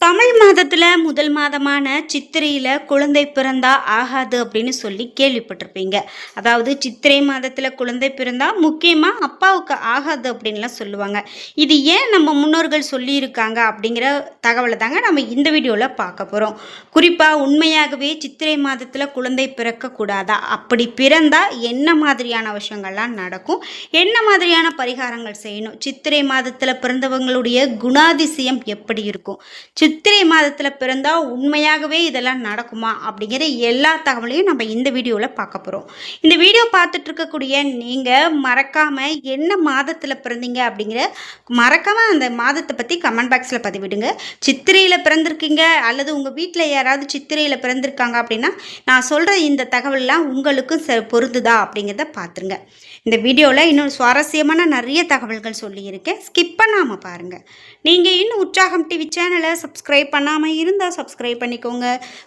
தமிழ் மாதத்துல முதல் மாதமான சித்திரையில குழந்தை பிறந்தா ஆகாது அப்படின்னு சொல்லி கேள்விப்பட்டிருப்பீங்க. அதாவது சித்திரை மாதத்துல குழந்தை பிறந்தா முக்கியமா அப்பாவுக்கு ஆகாது அப்படின்லாம் சொல்லுவாங்க. இது ஏன் நம்ம முன்னோர்கள் சொல்லியிருக்காங்க அப்படிங்கிற தகவலை தாங்க நம்ம இந்த வீடியோல பார்க்க போறோம். குறிப்பா உண்மையாகவே சித்திரை மாதத்துல குழந்தை பிறக்க கூடாதா? அப்படி பிறந்தா என்ன மாதிரியான விஷயங்கள்லாம் நடக்கும்? என்ன மாதிரியான பரிகாரங்கள் செய்யணும்? சித்திரை மாதத்துல பிறந்தவங்களுடைய குணாதிசயம் எப்படி இருக்கும்? சித்திரை மாதத்தில் பிறந்தா உண்மையாகவே இதெல்லாம் நடக்குமா அப்படிங்கிற எல்லா தகவலையும் நம்ம இந்த வீடியோவில் பார்க்க போகிறோம். இந்த வீடியோ பார்த்துட்டு இருக்கக்கூடிய நீங்கள் மறக்காமல் என்ன மாதத்தில் பிறந்தீங்க அப்படிங்கிற மறக்காமல் அந்த மாதத்தை பற்றி கமெண்ட் பாக்ஸில் பதிவிடுங்க. சித்திரையில் பிறந்திருக்கீங்க அல்லது உங்கள் வீட்டில் யாராவது சித்திரையில் பிறந்திருக்காங்க அப்படின்னா நான் சொல்கிற இந்த தகவல்லாம் உங்களுக்கு பொருந்துதா அப்படிங்கிறத பார்த்துருங்க. இந்த வீடியோவில் இன்னும் சுவாரஸ்யமான நிறைய தகவல்கள் சொல்லியிருக்கேன். ஸ்கிப் பண்ணாமல் பாருங்கள். நீங்கள் இன்னும் உற்சாகம் டிவி சேனலை சப்ஸ்கிரைப் பண்ணாமல் இருந்தால் சப்ஸ்கிரைப் பண்ணிக்கோங்க.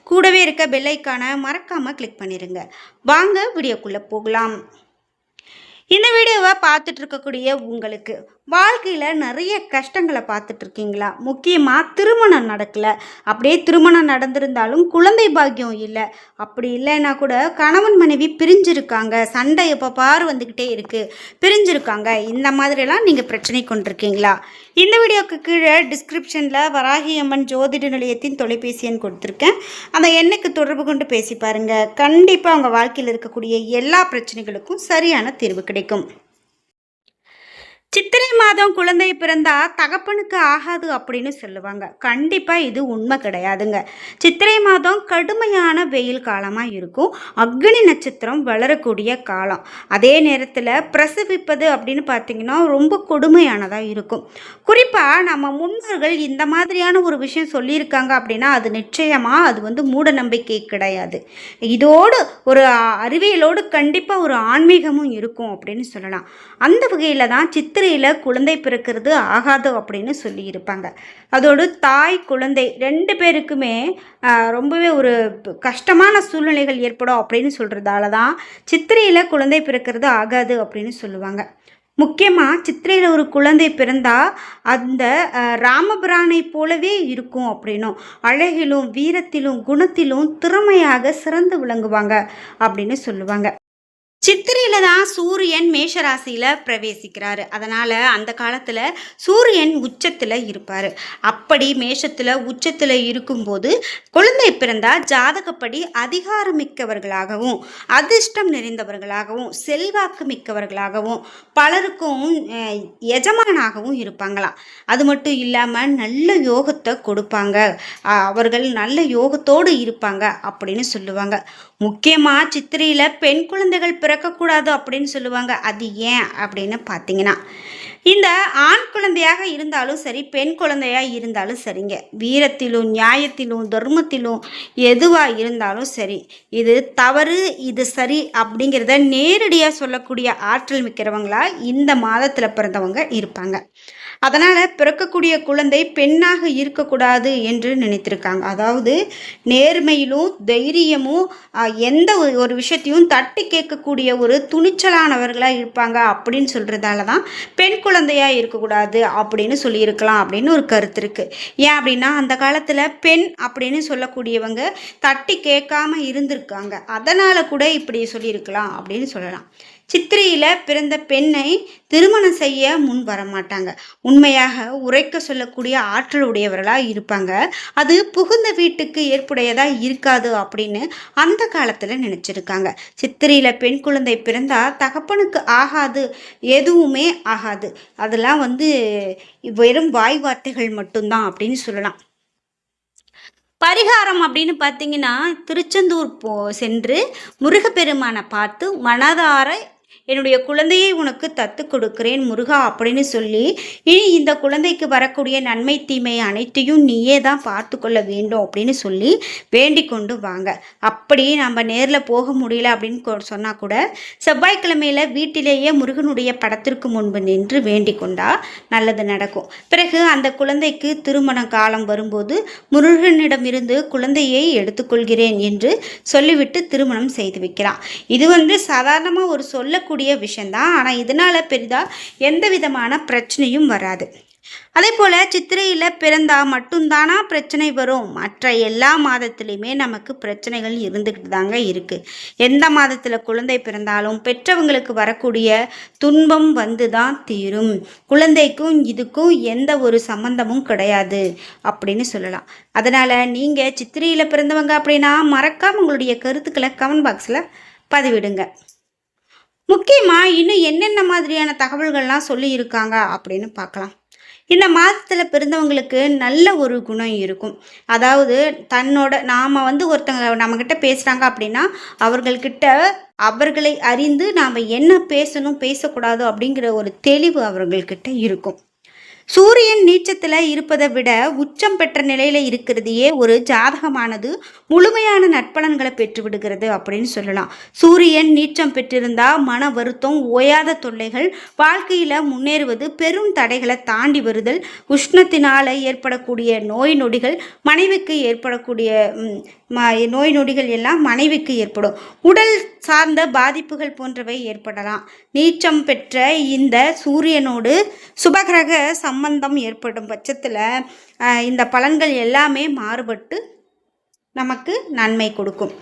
கூடவே இருக்க பெல் ஐக்கானை மறக்காமல் கிளிக் பண்ணிடுங்க. வாங்க வீடியோக்குள்ளே போகலாம். இந்த வீடியோவை பார்த்துட்டு இருக்கக்கூடிய உங்களுக்கு வாழ்க்கையில் நிறைய கஷ்டங்களை பார்த்துட்ருக்கீங்களா? முக்கியமாக திருமணம் நடக்கலை, அப்படியே திருமணம் நடந்திருந்தாலும் குழந்தை பாக்கியம் இல்லை, அப்படி இல்லைன்னா கூட கணவன் மனைவி பிரிஞ்சிருக்காங்க, சண்டை எப்போ பாரு வந்துக்கிட்டே இருக்குது, பிரிஞ்சிருக்காங்க, இந்த மாதிரிலாம் நீங்கள் பிரச்சனை கொண்டிருக்கீங்களா? இந்த வீடியோக்கு கீழே டிஸ்கிரிப்ஷனில் வராகி அம்மன் ஜோதிட நிலையத்தின் தொலைபேசி எண் கொடுத்துருக்கேன். அந்த எண்ணுக்கு தொடர்பு கொண்டு பேசி பாருங்கள். கண்டிப்பாக உங்கள் வாழ்க்கையில் இருக்கக்கூடிய எல்லா பிரச்சனைகளுக்கும் சரியான தீர்வு கிடைக்கும். சித்திரை மாதம் குழந்தை பிறந்தா தகப்பனுக்கு ஆகாது அப்படின்னு சொல்லுவாங்க. கண்டிப்பாக இது உண்மை கிடையாதுங்க. சித்திரை மாதம் கடுமையான வெயில் காலமாக இருக்கும். அக்னி நட்சத்திரம் வளரக்கூடிய காலம். அதே நேரத்தில் பிரசவிப்பது அப்படின்னு பார்த்தீங்கன்னா ரொம்ப கொடுமையானதாக இருக்கும். குறிப்பாக நம்ம முன்னோர்கள் இந்த மாதிரியான ஒரு விஷயம் சொல்லியிருக்காங்க அப்படின்னா அது நிச்சயமாக அது மூட நம்பிக்கை கிடையாது. இதோடு ஒரு அறிவியலோடு கண்டிப்பாக ஒரு ஆன்மீகமும் இருக்கும் அப்படின்னு சொல்லலாம். அந்த வகையில் தான் சித்திரையில் குழந்தை பிறக்கிறது ஆகாது அப்படின்னு சொல்லியிருப்பாங்க. அதோடு தாய் குழந்தை ரெண்டு பேருக்குமே ரொம்பவே ஒரு கஷ்டமான சூழ்நிலைகள் ஏற்படும் அப்படின்னு சொல்கிறதால தான் சித்திரையில் குழந்தை பிறக்கிறது ஆகாது அப்படின்னு சொல்லுவாங்க. முக்கியமாக சித்திரையில் ஒரு குழந்தை பிறந்தால் அந்த ராமபிரானை போலவே இருக்கும் அப்படின்னும், அழகிலும் வீரத்திலும் குணத்திலும் திறமையாக சிறந்து விளங்குவாங்க அப்படின்னு சொல்லுவாங்க. சித்திரையில் தான் சூரியன் மேஷராசியில் பிரவேசிக்கிறாரு. அதனால் அந்த காலத்தில் சூரியன் உச்சத்தில் இருப்பார். அப்படி மேஷத்தில் உச்சத்தில் இருக்கும்போது குழந்தை பிறந்தால் ஜாதகப்படி அதிகாரமிக்கவர்களாகவும் அதிர்ஷ்டம் நிறைந்தவர்களாகவும் செல்வாக்கு மிக்கவர்களாகவும் பலருக்கும் எஜமானாகவும் இருப்பாங்களாம். அது மட்டும் இல்லாமல் நல்ல யோகத்தை கொடுப்பாங்க, அவர்கள் நல்ல யோகத்தோடு இருப்பாங்க அப்படின்னு சொல்லுவாங்க. முக்கியமாக சித்திரையில் பெண் குழந்தைகள் பிறக்கக்கூடாது அப்படின்னு சொல்லுவாங்க. அது ஏன் அப்படின்னு பார்த்தீங்கன்னா, இந்த ஆண் குழந்தையாக இருந்தாலும் சரி, பெண் குழந்தையாக இருந்தாலும் சரிங்க, வீரத்திலும் நியாயத்திலும் தர்மத்திலும் எதுவாக இருந்தாலும் சரி, இது தவறு இது சரி அப்படிங்கிறத நேரடியாக சொல்லக்கூடிய ஆற்றல் மிக்கிறவங்களா இந்த மாதத்தில் பிறந்தவங்க இருப்பாங்க. அதனால் பிறக்கக்கூடிய குழந்தை பெண்ணாக இருக்கக்கூடாது என்று நினைத்திருக்காங்க. அதாவது நேர்மையிலும் தைரியமும் எந்த ஒரு விஷயத்தையும் தட்டி கேட்கக்கூடிய ஒரு துணிச்சலானவர்களாக இருப்பாங்க அப்படின்னு சொல்கிறதால தான் பெண் குழந்தையாக இருக்கக்கூடாது அப்படின்னு சொல்லியிருக்கலாம் அப்படின்னு ஒரு கருத்து இருக்குது. ஏன் அப்படின்னா அந்த காலத்தில் பெண் அப்படின்னு சொல்லக்கூடியவங்க தட்டி கேட்காம இருந்திருக்காங்க. அதனால் கூட இப்படி சொல்லியிருக்கலாம் அப்படின்னு சொல்லலாம். சித்திரையில் பிறந்த பெண்ணை திருமணம் செய்ய முன் வரமாட்டாங்க. உண்மையாக உரைக்க சொல்லக்கூடிய ஆற்றல் உடையவர்களாக இருப்பாங்க. அது புகுந்த வீட்டுக்கு ஏற்புடையதாக இருக்காது அப்படின்னு அந்த காலத்தில் நினச்சிருக்காங்க. சித்திரையில் பெண் குழந்தை பிறந்தால் தகப்பனுக்கு ஆகாது, எதுவுமே ஆகாது, அதெல்லாம் வெறும் வாய் வார்த்தைகள் மட்டும்தான் அப்படின்னு சொல்லலாம். பரிகாரம் அப்படின்னு பார்த்தீங்கன்னா, திருச்செந்தூர் சென்று முருகப்பெருமானை பார்த்து மனதார என்னுடைய குழந்தையை உனக்கு தத்து கொடுக்கிறேன் முருகா அப்படின்னு சொல்லி, இனி இந்த குழந்தைக்கு வரக்கூடிய நன்மை தீமை அனைத்தையும் நீயே தான் பார்த்து கொள்ள வேண்டும் அப்படின்னு சொல்லி வேண்டிக் கொண்டு வாங்க. அப்படி நம்ம நேரில் போக முடியல அப்படின்னு சொன்னால் கூட செவ்வாய்க்கிழமையில் வீட்டிலேயே முருகனுடைய படத்திற்கு முன்பு நின்று வேண்டிக் கொண்டா நல்லது நடக்கும். பிறகு அந்த குழந்தைக்கு திருமண காலம் வரும்போது முருகனிடமிருந்து குழந்தையை எடுத்துக்கொள்கிறேன் என்று சொல்லிவிட்டு திருமணம் செய்து வைக்கலாம். இது சாதாரணமாக ஒரு சொல்லக்கூடிய விஷயந்தான். ஆனால் இதனால் பெரிதாக எந்த விதமான பிரச்சனையும் வராது. அதே போல் சித்திரையில் பிறந்தா மட்டும்தானா பிரச்சனை வரும்? மற்ற எல்லா மாதத்துலேயுமே நமக்கு பிரச்சனைகள் இருந்துக்கிட்டு தாங்க இருக்குது. எந்த மாதத்தில் குழந்தை பிறந்தாலும் பெற்றவங்களுக்கு வரக்கூடிய துன்பம் வந்து தான் தீரும். குழந்தைக்கும் இதுக்கும் எந்த ஒரு சம்பந்தமும் கிடையாது அப்படின்னு சொல்லலாம். அதனால் நீங்கள் சித்திரையில் பிறந்தவங்க அப்படின்னா மறக்காமல் உங்களுடைய கருத்துக்களை கமெண்ட் பாக்ஸில் பதிவிடுங்க. முக்கியமாக இன்னும் என்னென்ன மாதிரியான தகவல்கள்லாம் சொல்லியிருக்காங்க அப்படின்னு பார்க்கலாம். இந்த மாதத்தில் பிறந்தவங்களுக்கு நல்ல ஒரு குணம் இருக்கும். அதாவது நாம் ஒருத்தங்க நம்மக்கிட்ட பேசுகிறாங்க அப்படின்னா அவர்கள்கிட்ட அவர்களை அறிந்து நாம் என்ன பேசணும் பேசக்கூடாது அப்படிங்கிற ஒரு தெளிவு அவர்கள்கிட்ட இருக்கும். சூரியன் நீச்சத்தில் இருப்பதை விட உச்சம் பெற்ற நிலையில் இருக்கிறதையே ஒரு ஜாதகமானது முழுமையான நற்பலன்களை பெற்று விடுகிறது அப்படின்னு சொல்லலாம். சூரியன் நீச்சம் பெற்றிருந்தால் மன வருத்தம், ஓயாத தொல்லைகள், வாழ்க்கையில் முன்னேறுவது, பெரும் தடைகளை தாண்டி வருதல், உஷ்ணத்தினால் ஏற்படக்கூடிய நோய் நொடிகள், மனைவிக்கு ஏற்படக்கூடிய நோய் நொடிகள் எல்லாம் மனைவிக்கு ஏற்படும். உடல் சார்ந்த பாதிப்புகள் போன்றவை ஏற்படலாம். நீச்சம் பெற்ற இந்த சூரியனோடு சுபகிரக சம்பந்தம் ஏற்படும் பட்சத்தில் இந்த பலன்கள் எல்லாமே மாறுபட்டு நமக்கு நன்மை கொடுக்கும்.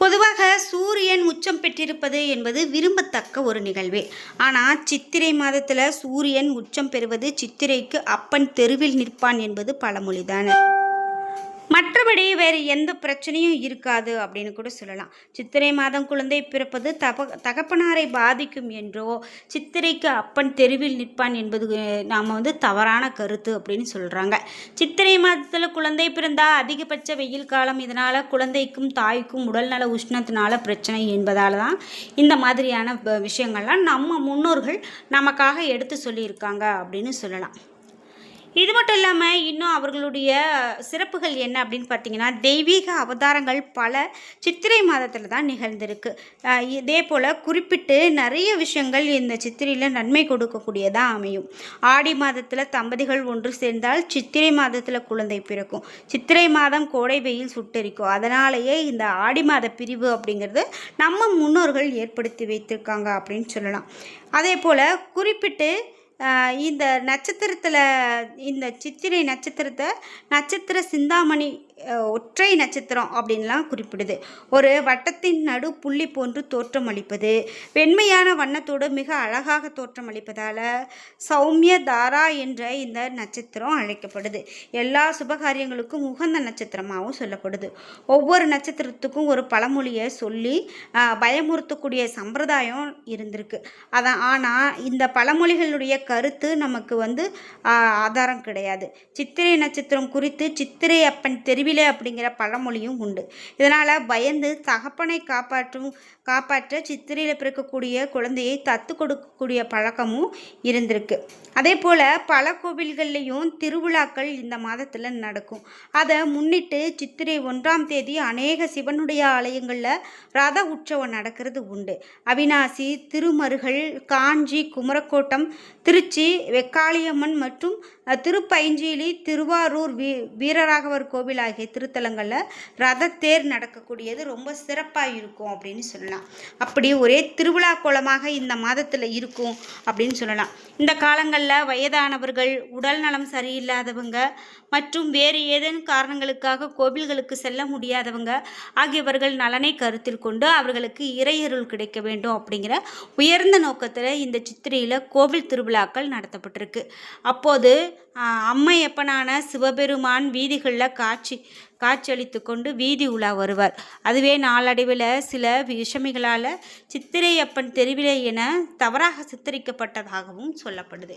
பொதுவாக சூரியன் உச்சம் பெற்றிருப்பது என்பது விரும்பத்தக்க ஒரு நிகழ்வே. ஆனால் சித்திரை மாதத்தில் சூரியன் உச்சம் பெறுவது சித்திரைக்கு அப்பன் தெருவில் நிற்பான் என்பது பழமொழிதானே. மற்றபடி வேறு எந்த பிரச்சனையும் இருக்காது அப்படின்னு கூட சொல்லலாம். சித்திரை மாதம் குழந்தை பிறப்பது தகப்பனாரை பாதிக்கும் என்றோ, சித்திரைக்கு அப்பன் தெருவில் நிற்பான் என்பது நாம் தவறான கருத்து அப்படின்னு சொல்கிறாங்க. சித்திரை மாதத்தில் குழந்தை பிறந்தால் அதிகபட்ச வெயில் காலம். இதனால் குழந்தைக்கும் தாய்க்கும் உடல்நல உஷ்ணத்தினால பிரச்சனை என்பதால் தான் இந்த மாதிரியான விஷயங்கள்லாம் நம்ம முன்னோர்கள் நமக்காக எடுத்து சொல்லியிருக்காங்க அப்படின்னு சொல்லலாம். இது மட்டும் இல்லாமல் இன்னும் அவர்களுடைய சிறப்புகள் என்ன அப்படின்னு பார்த்தீங்கன்னா, தெய்வீக அவதாரங்கள் பல சித்திரை மாதத்தில் தான் நிகழ்ந்திருக்கு. இதே போல் குறிப்பிட்டு நிறைய விஷயங்கள் இந்த சித்திரையில் நன்மை கொடுக்கக்கூடியதாக அமையும். ஆடி மாதத்தில் தம்பதிகள் ஒன்று சேர்ந்தால் சித்திரை மாதத்தில் குழந்தை பிறக்கும். சித்திரை மாதம் கோடை வெயில் சுட்டரிக்கும். அதனாலேயே இந்த ஆடி மாத பிரிவு அப்படிங்கிறது நம்ம முன்னோர்கள் ஏற்படுத்தி வைத்திருக்காங்க அப்படின்னு சொல்லலாம். அதே போல் குறிப்பிட்டு இந்த நட்சத்திரத்தில் இந்த சித்திரை நட்சத்திரத்தை நட்சத்திர சிந்தாமணி ஒற்றை நட்சத்திரம் அப்படின்லாம் குறிப்பிடுது. ஒரு வட்டத்தின் நடு புள்ளி போன்று தோற்றம் அளிப்பது, வெண்மையான வண்ணத்தோடு மிக அழகாக தோற்றம் அளிப்பதால் சௌமிய தாரா என்ற இந்த நட்சத்திரம் அழைக்கப்படுது. எல்லா சுபகாரியங்களுக்கும் உகந்த நட்சத்திரமாகவும் சொல்லப்படுது. ஒவ்வொரு நட்சத்திரத்துக்கும் ஒரு பழமொழியை சொல்லி பயமுறுத்தக்கூடிய சம்பிரதாயம் இருந்திருக்கு. ஆனால் இந்த பழமொழிகளுடைய கருத்து நமக்கு ஆதாரம் கிடையாது. சித்திரை நட்சத்திரம் குறித்து சித்திரை அப்பன் தெருவில் அப்படிங்கிற பழமொழியும் உண்டு. இதனால் பயந்து தகப்பனை காப்பாற்ற சித்திரையில் பிறக்கக்கூடிய குழந்தையை தத்து கொடுக்கக்கூடிய பழக்கமும் இருந்திருக்கு. அதே போல் பல கோவில்கள்லேயும் திருவிழாக்கள் இந்த மாதத்தில் நடக்கும். அதை முன்னிட்டு சித்திரை 1ஆம் தேதி அநேக சிவனுடைய ஆலயங்களில் ரத உற்சவம் நடக்கிறது உண்டு. அவிநாசி, திருமருகல், காஞ்சி, குமரக்கோட்டம், திருச்சி, வெக்காளியம்மன் மற்றும் திருப்பைஞ்சீலி, திருவாரூர் வீரராகவர் கோவில் ஆகிய திருத்தலங்களில் ரதத்தேர் நடக்கக்கூடியது ரொம்ப சிறப்பாக இருக்கும் அப்படின்னு சொல்லலாம். அப்படி ஒரே திருவிழா கோலமாக இந்த மாதத்தில் இருக்கும் அப்படின்னு சொல்லலாம். இந்த காலங்களில் வயதானவர்கள், உடல் நலம் சரியில்லாதவங்க மற்றும் வேறு ஏதேனும் காரணங்களுக்காக கோவில்களுக்கு செல்ல முடியாதவங்க ஆகியவர்கள் நலனை கருத்தில் கொண்டு அவர்களுக்கு இறையருள் கிடைக்க வேண்டும் அப்படிங்கிற உயர்ந்த நோக்கத்தில் இந்த சித்திரையில் கோவில் திருவிழாக்கள் நடத்தப்பட்டிருக்கு. அப்போது அம்மையப்பனான சிவபெருமான் வீதிகளில் காட்சியளித்து கொண்டு வீதி உலா வருவார். அதுவே நாளடைவில் சில விஷமிகளால் சித்திரையப்பன் தெருவிலே என தவறாக சித்தரிக்கப்பட்டதாகவும் சொல்லப்படுது.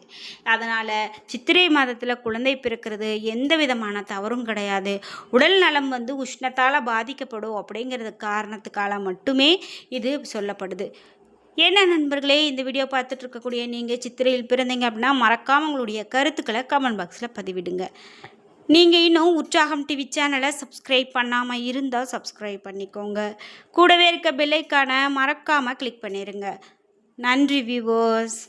அதனால் சித்திரை மாதத்தில் குழந்தை பிறக்கிறது எந்த விதமான தவறும் கிடையாது. உடல் நலம் உஷ்ணத்தால் பாதிக்கப்படும் அப்படிங்கிறது காரணத்துக்கால மட்டுமே இது சொல்லப்படுது. என்ன நண்பர்களே, இந்த வீடியோ பார்த்துட்டு இருக்கக்கூடிய நீங்கள் சித்திரையில் பிறந்தீங்க அப்படின்னா மறக்காமல் உங்களுடைய கருத்துக்களை கமெண்ட் பாக்ஸில் பதிவிடுங்க. நீங்கள் இன்னும் உற்சாகம் டிவி சேனலை சப்ஸ்கிரைப் பண்ணாமல் இருந்தால் சப்ஸ்கிரைப் பண்ணிக்கோங்க. கூடவே இருக்க பெல் ஐக்கானை மறக்காமல் கிளிக் பண்ணிடுங்க. நன்றி வியூவர்ஸ்.